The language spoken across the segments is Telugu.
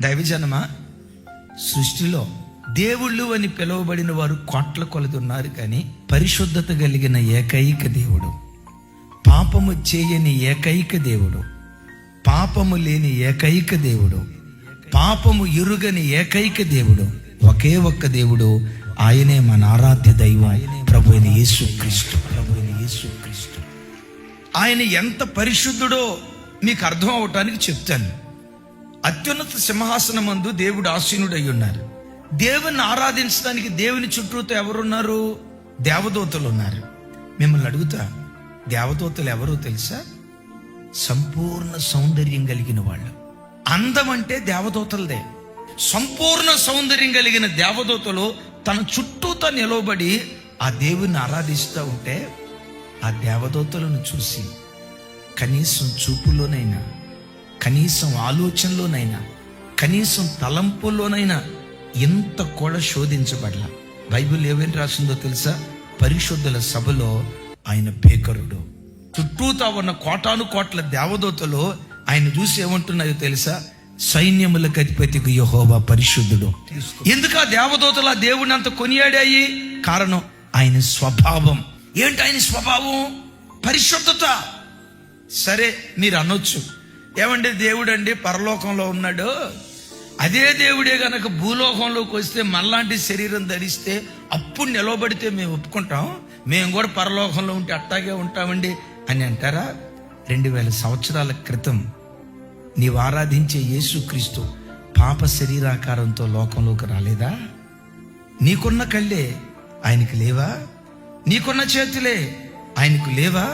దైవజనమా, సృష్టిలో దేవుళ్ళు అని పిలువబడిన వారు కోట్ల కొలది ఉన్నారు, కానీ పరిశుద్ధత కలిగిన ఏకైక దేవుడు, పాపము చేయని ఏకైక దేవుడు, పాపము లేని ఏకైక దేవుడు, పాపము ఎరుగని ఏకైక దేవుడు, ఒకే ఒక్క దేవుడు. ఆయనే మన ఆరాధ్య దైవం, ప్రభు అయిన యేసుక్రీస్తు. ఆయన ఎంత పరిశుద్ధుడో మీకు అర్థం అవటానికి చెప్తాను. అత్యున్నత సింహాసనమందు దేవుడు ఆసీనుడై ఉన్నారు. దేవుని ఆరాధించడానికి దేవుని చుట్టూతో ఎవరున్నారు? దేవదూతలు ఉన్నారు. మిమ్మల్ని అడుగుతా, దేవదూతలు ఎవరో తెలుసా? సంపూర్ణ సౌందర్యం కలిగిన వాళ్ళు. అందం అంటే దేవదూతలదే. సంపూర్ణ సౌందర్యం కలిగిన దేవదూతలు తన చుట్టూతో నిలవబడి ఆ దేవుని ఆరాధిస్తూ ఉంటే, ఆ దేవదూతలను చూసి కనీసం చూపులోనైనా, కనీసం ఆలోచనలోనైనా, కనీసం తలంపులోనైనా ఎంత కూడా శోధించబడలా. బైబిల్ ఏమేమి రాసిందో తెలుసా? పరిశుద్ధుల సభలో ఆయన భీకరుడు. చుట్టూతా ఉన్న కోటాను కోట్ల దేవదూతలు ఆయన చూసి ఏమంటున్నాయో తెలుసా? సైన్యములకు అధిపతికి యెహోవా పరిశుద్ధుడు. ఎందుకు ఆ దేవదూతలు ఆ దేవుడిని అంత కొనియాడాయి? కారణం ఆయన స్వభావం. ఏంటి ఆయన స్వభావం? పరిశుద్ధత. సరే, మీరు అనొచ్చు, ఏమంటే దేవుడు అండి పరలోకంలో ఉన్నాడు, అదే దేవుడే గనక భూలోకంలోకి వస్తే మనలాంటి శరీరం ధరిస్తే అప్పుడు నిలవబడితే మేము ఒప్పుకుంటాం, మేము కూడా పరలోకంలో ఉంటే అట్టాగే ఉంటామండి అని అంటారా? 2000 సంవత్సరాల క్రితం నీవు ఆరాధించే యేసుక్రీస్తు పాప శరీరాకారంతో లోకంలోకి రాలేదా? నీకున్న కళ్ళే ఆయనకు లేవా? నీకున్న చేతులే ఆయనకు లేవా?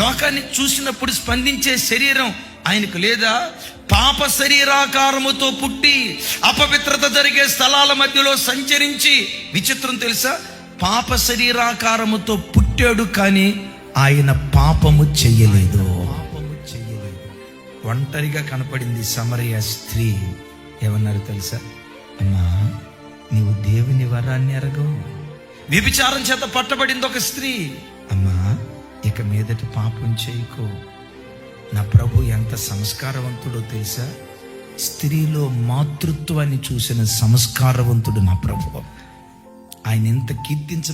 లోకాన్ని చూసినప్పుడు స్పందించే శరీరం ఆయనకు లేదా? పాప శరీరాకారముతో పుట్టి అపవిత్రత జరిగే స్థలాల మధ్యలో సంచరించి, విచిత్రం తెలుసా, పాప శరీరాకారముతో పుట్టాడు కానీ ఆయన పాపము చెయ్యలేదు. ఒంటరిగా కనపడింది సమరయ స్త్రీ. ఏమన్నారు తెలుసా? అమ్మా, నీవు దేవుని వరాన్ని ఎరగవు. వ్యభిచారం చేత పట్టబడింది ఒక స్త్రీ. అమ్మా, ఇక మీదట పాపం చేయకు. నా ప్రభు ఎంత సంస్కారవంతుడో తెలుసా? స్త్రీలో మాతృత్వాన్ని చూసిన సంస్కారవంతుడు నా ప్రభు. ఆయన ఎంత కీర్తించ